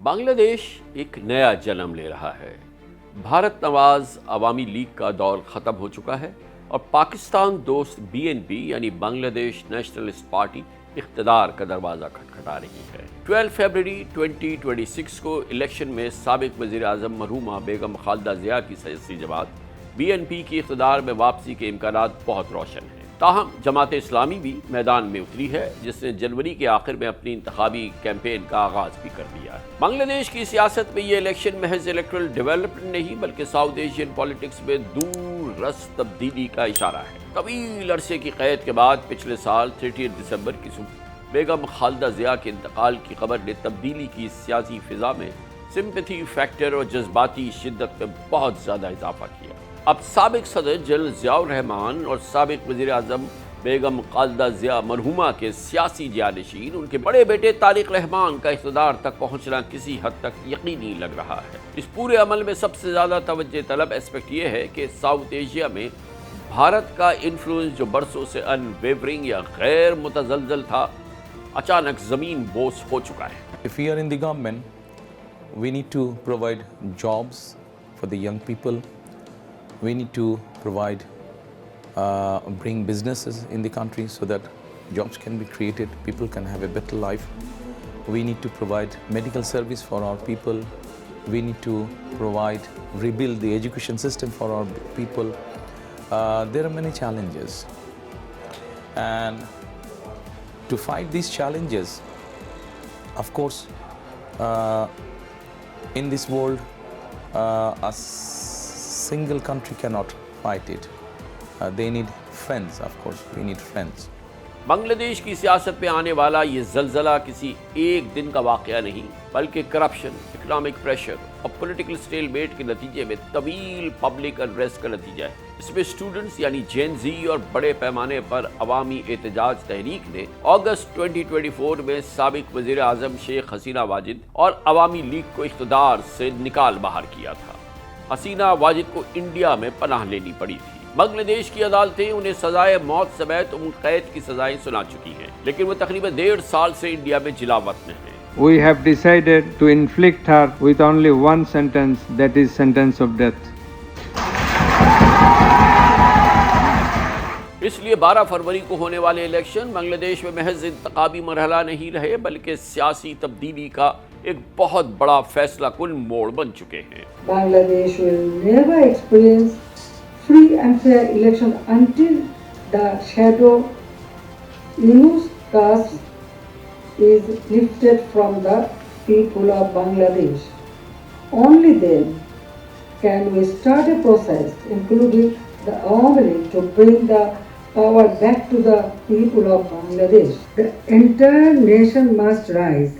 بنگلہ دیش ایک نیا جنم لے رہا ہے۔ بھارت نواز عوامی لیگ کا دور ختم ہو چکا ہے اور پاکستان دوست BNP یعنی بنگلہ دیش نیشنلسٹ پارٹی اقتدار کا دروازہ کھٹکھٹا رہی ہے۔ 12 فروری 2026 کو الیکشن میں سابق وزیر اعظم مرحومہ بیگم خالدہ ضیاء کی سیاسی جماعت BNP کی اقتدار میں واپسی کے امکانات بہت روشن ہیں۔ تاہم جماعت اسلامی بھی میدان میں اتری ہے، جس نے جنوری کے آخر میں اپنی انتخابی کیمپین کا آغاز بھی کر دیا ہے۔ بنگلہ دیش کی سیاست میں یہ الیکشن محض الیکٹرل ڈیولپمنٹ نہیں بلکہ ساؤتھ ایشین پالیٹکس میں دور رس تبدیلی کا اشارہ ہے۔ طویل عرصے کی قید کے بعد پچھلے سال 30 دسمبر کی صبح بیگم خالدہ ضیاء کے انتقال کی خبر نے تبدیلی کی سیاسی فضا میں سمپتھی فیکٹر اور جذباتی شدت میں بہت زیادہ اضافہ کیا۔ اب سابق صدر جنرل ضیاء الرحمان اور سابق وزیر اعظم بیگم خالدہ ضیاء مرحومہ کے سیاسی جانشین ان کے بڑے بیٹے طارق رحمان کا اقتدار تک پہنچنا کسی حد تک یقینی لگ رہا ہے۔ اس پورے عمل میں سب سے زیادہ توجہ طلب اسپیکٹ یہ ہے کہ ساؤتھ ایشیا میں بھارت کا انفلوئنس جو برسوں سے ان ویورنگ یا غیر متزلزل تھا، اچانک زمین بوس ہو چکا ہے۔ If we are in the government, we need to provide jobs for the young people. We need to provide, bring businesses in the country so that jobs can be created, people can have a better life. We need to provide medical service for our people. We need to provide, rebuild the education system for our people. There are many challenges. And to fight these challenges, of course, in this world, a single country cannot fight it. They need friends, of course, we need friends. بنگلہ دیش کی سیاست میں آنے والا یہ زلزلہ کسی ایک دن کا واقعہ نہیں بلکہ کرپشن، اکنامک پریشر اور پولیٹیکل سٹیل میٹ کے نتیجے میں طویل پبلک انریسٹ کا نتیجہ ہے۔ اس میں اسٹوڈنٹس یعنی جین زی اور بڑے پیمانے پر عوامی احتجاج تحریک نے اگست 2024 میں سابق وزیر اعظم شیخ حسینہ واجد اور عوامی لیگ کو اقتدار سے نکال باہر کیا تھا۔ حسینہ واجد کو انڈیا میں پناہ لینی پڑی تھی۔ بنگلہ دیش کی عدالتیں انہیں سزائے موت سمیت عمر قید کی سزائیں سنا چکی ہیں، لیکن وہ تقریباً 1.5 سال سے انڈیا میں جلا وطن ہیں۔ We have decided to inflict her with only one sentence, that is sentence of death. اس لیے 12 فروری کو ہونے والے الیکشن بنگلہ دیش میں محض انتخابی مرحلہ نہیں رہے بلکہ سیاسی تبدیلی کا ایک بہت بڑا فیصلہ کن موڑ بن چکے ہیں۔ Bangladesh will never experience free and fair election until the shadow Yunus caste is lifted from the people of Bangladesh. Only then can we start a process, including the Awami League, to bring the power back to the people of Bangladesh. The entire nation must rise,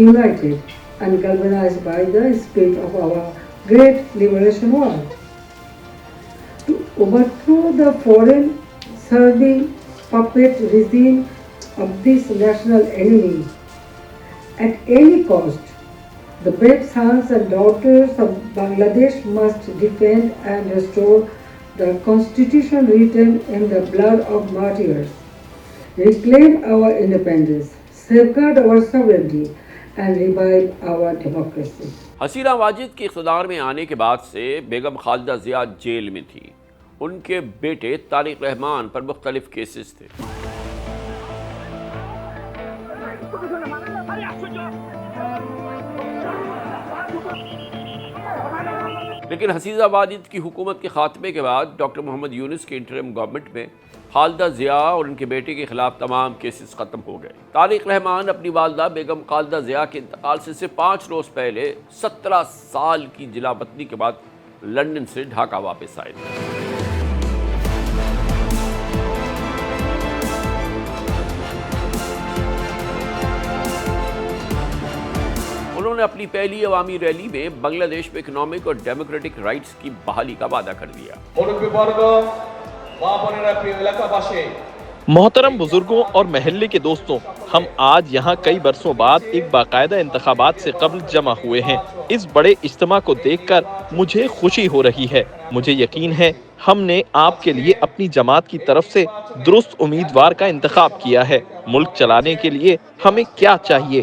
united and galvanized by the spirit of our great liberation war, to overthrow the foreign serving puppet regime of this national enemy at any cost. The brave sons and daughters of Bangladesh must defend and restore the constitution written in the blood of martyrs, reclaim our independence, safeguard our sovereignty, and revive our democracy. حسینہ واجد کے اقتدار میں آنے کے بعد سے بیگم Khaleda Zia jail میں تھی۔ ان کے بیٹے طارق رحمان پر مختلف کیسز تھے۔ لیکن حسینہ واجد کی حکومت کے خاتمے کے بعد ڈاکٹر محمد یونس کے انٹرم گورنمنٹ میں خالدہ ضیاء اور ان کے بیٹے کے خلاف تمام کیسز ختم ہو گئے۔ طارق رحمان اپنی والدہ بیگم خالدہ ضیاء کے انتقال سے صرف 5 روز پہلے 17 سال کی جلا وطنی کے بعد لندن سے ڈھاکہ واپس آئے تھے۔ انہوں نے اپنی پہلی عوامی ریلی میں بنگلہ دیش میں اکنامک اور ڈیموکریٹک رائٹس کی بحالی کا وعدہ کر دیا۔ محترم بزرگوں اور محلے کے دوستوں، ہم آج یہاں کئی برسوں بعد ایک باقاعدہ انتخابات سے قبل جمع ہوئے ہیں۔ اس بڑے اجتماع کو دیکھ کر مجھے خوشی ہو رہی ہے۔ مجھے یقین ہے ہم نے آپ کے لیے اپنی جماعت کی طرف سے درست امیدوار کا انتخاب کیا ہے۔ ملک چلانے کے لیے ہمیں کیا چاہیے؟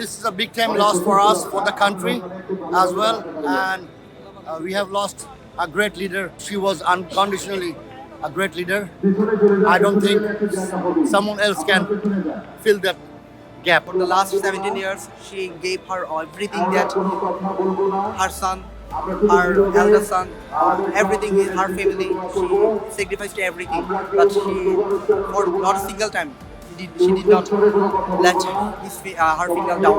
This is a big time loss for us, for the country as well, and we have lost a great leader. She was unconditionally a great leader. I don't think someone else can fill that gap. For the last 17 years, she gave her everything, that her son, her eldest son, everything is her family. She sacrificed everything, but she, for not a single time, she did not let her finger down.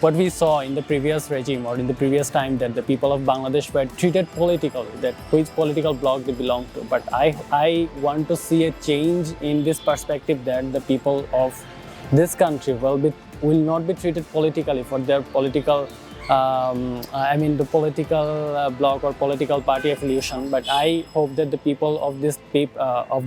What we saw in the previous regime or in the previous time, that the people of Bangladesh were treated politically, that which political bloc they belong to. But I want to see a change in this perspective, that the people of this country will not be treated politically for their political, the political bloc or political party affiliation. But I hope that the people of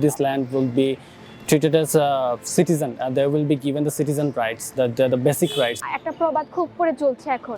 this land will be treated as a citizen, they will be given the citizen rights, the basic rights. একটা প্রবাদ খুব করে চলছে এখন।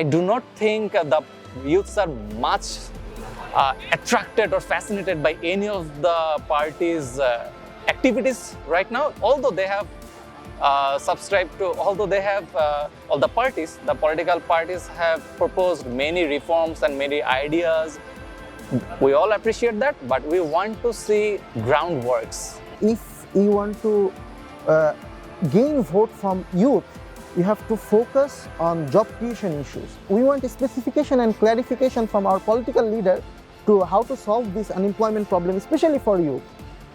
I do not think the youths are much attracted or fascinated by any of the parties' activities right now, although they have all the political parties have proposed many reforms and many ideas. We all appreciate that, but we want to see groundworks. If you want to gain vote from youth, you have to focus on job creation issues. We want a specification and clarification from our political leader to how to solve this unemployment problem, especially for youth.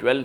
12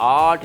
8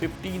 15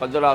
15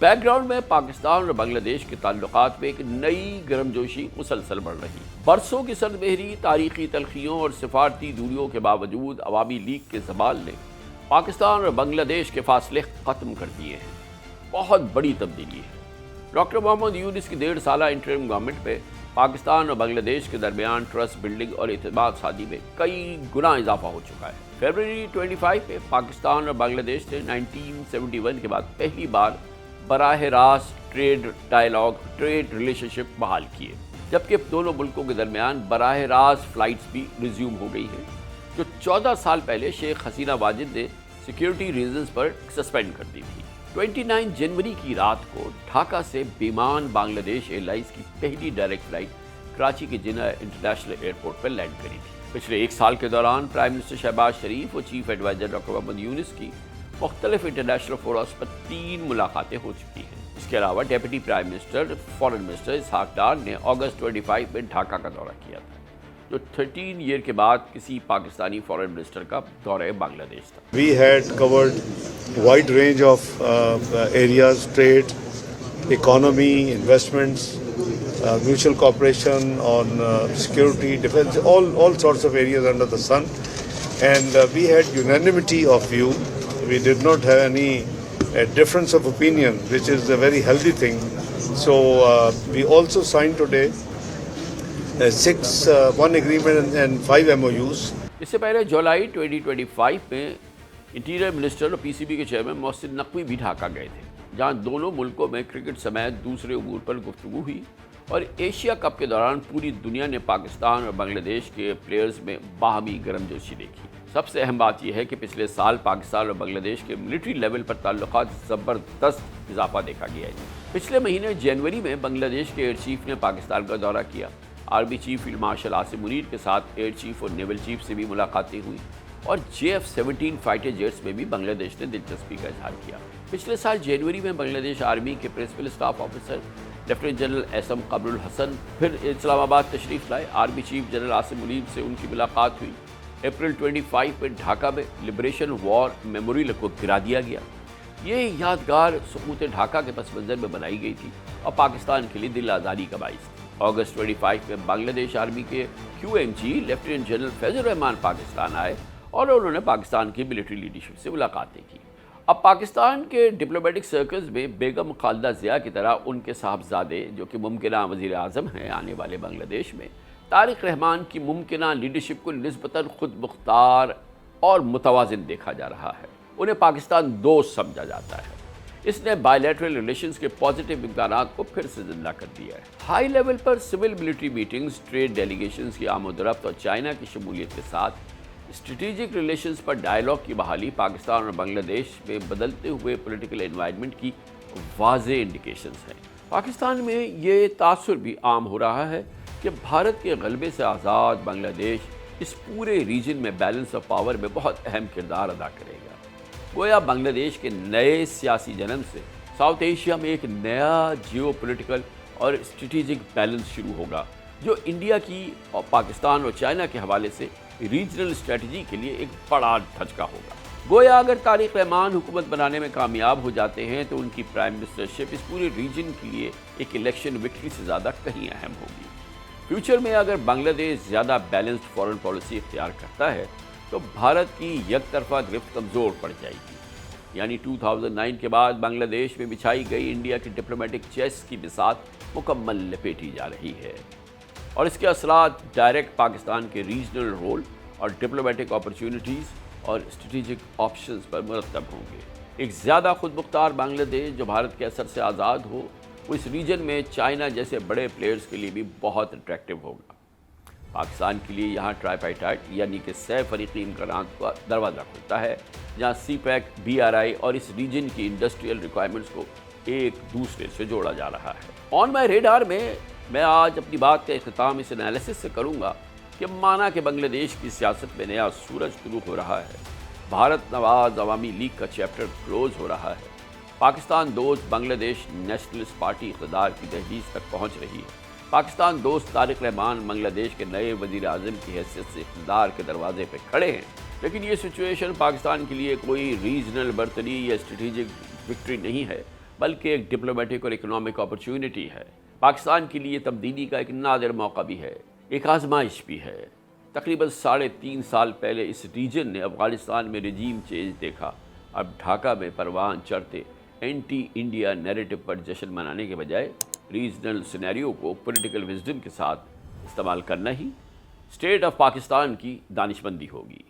back ground میں پاکستان اور بنگلہ دیش کے تعلقات میں ایک نئی گرم جوشی مسلسل بڑھ رہی. برسوں کی سرد مہری، تاریخی تلخیوں اور سفارتی دوریوں کے باوجود عوامی لیگ کے زوال نے پاکستان اور بنگلہ دیش کے فاصلے ختم کر دیے ہیں. بہت بڑی تبدیلی ہے. ڈاکٹر محمد یونس کی 1.5 سالہ انٹرم گورنمنٹ میں پاکستان اور بنگلہ دیش کے درمیان ٹرسٹ بلڈنگ اور اعتماد سازی میں کئی گنا اضافہ ہو چکا ہے. فروری 25 میں پاکستان اور بنگلہ دیش نے 1971 کے بعد پہلی بار براہ راست ٹریڈ ریلیشن شپ بحال کیے، جبکہ دونوں ملکوں کے درمیان براہ راست فلائٹس بھی ریزیوم ہو گئی ہیں، جو 14 سال پہلے شیخ حسینہ واجد نے سیکیورٹی ریزنز پر سسپینڈ کر دی تھی. 29 جنوری کی رات کو ڈھاکہ سے بیمان بنگلہ دیش ایئر لائنز کی پہلی ڈائریکٹ فلائٹ کراچی کے جناح انٹرنیشنل ایئرپورٹ پر لینڈ کری تھی. پچھلے 1 سال کے دوران پرائم منسٹر شہباز شریف اور چیف ایڈوائزر ڈاکٹر محمد یونس کی مختلف انٹرنیشنل فورمز پر 3 ملاقاتیں ہو چکی ہیں. اس کے علاوہ deputy prime minister foreign minister Ishaq Dar نے اگست 25 میں ڈھاکہ کا دورہ کیا تھا، جو 13 ایئر کے بعد کسی پاکستانی فارن منسٹر کا دورہ بنگلہ دیش تھا. We had covered wide range of areas: trade, economy, investments, mutual cooperation on security, defense, all sorts of areas under the sun. And we had unanimity of view. We did not have any difference of opinion, which is a very healthy thing. So we also signed today 1 agreement and 5 MOUs. اس سے پہلے جولائی 2025 میں interior minister اور پی C B کے chairman Mohsin Naqvi بھی ڈھاکہ گئے تھے، جہاں دونوں ملکوں میں کرکٹ سمیت دوسرے امور پر گفتگو ہوئی. اور ایشیا کپ کے دوران پوری دنیا نے پاکستان اور بنگلہ دیش کے پلیئرز میں باہمی گرم جوشی دیکھی. سب سے اہم بات یہ ہے کہ پچھلے سال پاکستان اور بنگلہ دیش کے ملٹری لیول پر تعلقات زبردست اضافہ دیکھا گیا ہے. پچھلے مہینے جنوری میں بنگلہ دیش کے ایئر چیف نے پاکستان کا دورہ کیا. Army chief field marshal Asim Munir کے ساتھ ایئر چیف اور نیول چیف سے بھی ملاقاتیں ہوئیں، اور JF-17 فائٹر جیٹس میں بھی بنگلہ دیش نے دلچسپی کا اظہار کیا. پچھلے سال جنوری میں بنگلہ دیش آرمی کے principal staff officer lieutenant general Ahsam Qamar ul Hassan پھر اسلام آباد تشریف لائے. Army chief general Asim Munir سے ان کی ملاقات ہوئی. اپریل 25 میں ڈھاکہ میں لبریشن وار میموریل کو گرا دیا گیا. یہ یادگار سقوط ڈھاکہ کے پس منظر میں بنائی گئی تھی اور پاکستان کے لیے دل آزاری کا باعث تھی. اگست 25 میں بنگلہ دیش آرمی کے QMG لیفٹیننٹ جنرل فیض الرحمان پاکستان آئے اور انہوں نے پاکستان کی ملٹری لیڈرشپ سے ملاقاتیں کی. اب پاکستان کے ڈپلومیٹک سرکلز میں بیگم خالدہ ضیاء کی طرح ان کے صاحبزادے جو کہ ممکنہ وزیر اعظم ہیں آنے والے بنگلہ دیش میں، طارق رحمان کی ممکنہ لیڈرشپ کو نسبتاً خود مختار اور متوازن دیکھا جا رہا ہے. انہیں پاکستان دوست سمجھا جاتا ہے. اس نے بائی لیٹرل ریلیشنز کے پازیٹیو امکانات کو پھر سے زندہ کر دیا ہے. ہائی لیول پر civil military meetings, trade delegations کی آمد و رفت اور چائنا کی شمولیت کے ساتھ اسٹریٹجک ریلیشنز پر ڈائیلاگ کی بحالی پاکستان اور بنگلہ دیش میں بدلتے ہوئے پولیٹیکل انوائرمنٹ کی واضح انڈیکیشنز ہیں. پاکستان میں یہ تاثر بھی عام ہو رہا ہے کہ بھارت کے غلبے سے آزاد بنگلہ دیش اس پورے ریجن میں بیلنس آف پاور میں بہت اہم کردار ادا کرے گا. گویا بنگلہ دیش کے نئے سیاسی جنم سے ساؤتھ ایشیا میں ایک نیا جیو پولیٹیکل اور اسٹریٹجک بیلنس شروع ہوگا، جو انڈیا کی اور پاکستان اور چائنا کے حوالے سے ریجنل اسٹریٹجی کے لیے ایک بڑا دھچکا ہوگا. گویا اگر طارق رحمان حکومت بنانے میں کامیاب ہو جاتے ہیں تو ان کی پرائم منسٹرشپ اس پورے ریجن کے لیے ایک الیکشن وکٹری سے زیادہ کہیں اہم ہوگی. فیوچر میں اگر بنگلہ دیش زیادہ بیلنسڈ فارن پالیسی اختیار کرتا ہے تو بھارت کی یک طرفہ گرفت کمزور پڑ جائے گی. یعنی 2009 کے بعد بنگلہ دیش میں بچھائی گئی انڈیا کی ڈپلومیٹک چیس کی بساط مکمل لپیٹی جا رہی ہے، اور اس کے اثرات ڈائریکٹ پاکستان کے ریجنل رول اور ڈپلومیٹک اپرچونٹیز اور اسٹریٹجک آپشنز پر مرتب ہوں گے. ایک زیادہ خود مختار بنگلہ دیش جو بھارت کے اثر سے آزاد ہو، وہ اس ریجن میں چائنا جیسے بڑے پلیئرز کے لیے بھی بہت اٹریکٹیو ہوگا. پاکستان کے لیے یہاں ٹرائیپارٹائٹ یعنی کہ 6 فریقی امکانات کا دروازہ کھلتا ہے، جہاں CPEC، BRI اور اس ریجن کی انڈسٹریل ریکوائرمنٹس کو ایک دوسرے سے جوڑا جا رہا ہے. آن مائی ریڈار میں آج اپنی بات کا اختتام اس انالیسس سے کروں گا کہ مانا کہ بنگلہ دیش کی سیاست میں نیا سورج طلوع ہو رہا ہے. بھارت نواز عوامی لیگ کا چیپٹر کلوز ہو رہا ہے. پاکستان دوست بنگلہ دیش نیشنلسٹ پارٹی اقتدار کی دہلیز تک پہنچ رہی ہے. پاکستان دوست طارق رحمان بنگلہ دیش کے نئے وزیر اعظم کی حیثیت سے اقتدار کے دروازے پہ کھڑے ہیں. لیکن یہ سچویشن پاکستان کے لیے کوئی ریجنل برتری یا اسٹریٹجک وکٹری نہیں ہے، بلکہ ایک ڈپلومیٹک اور اکنامک اپرچونٹی ہے۔ پاکستان کے لیے تبدیلی کا ایک نادر موقع بھی ہے، ایک آزمائش بھی ہے۔ تقریباً 3.5 سال پہلے اس ریجن نے افغانستان میں رجیم چینج دیکھا۔ اب ڈھاکہ میں پروان چڑھتے اینٹی انڈیا نیریٹو پر جشن منانے کے بجائے ریجنل سینیریو کو پولیٹیکل وزڈم کے ساتھ استعمال کرنا ہی اسٹیٹ آف پاکستان کی دانشمندی ہوگی۔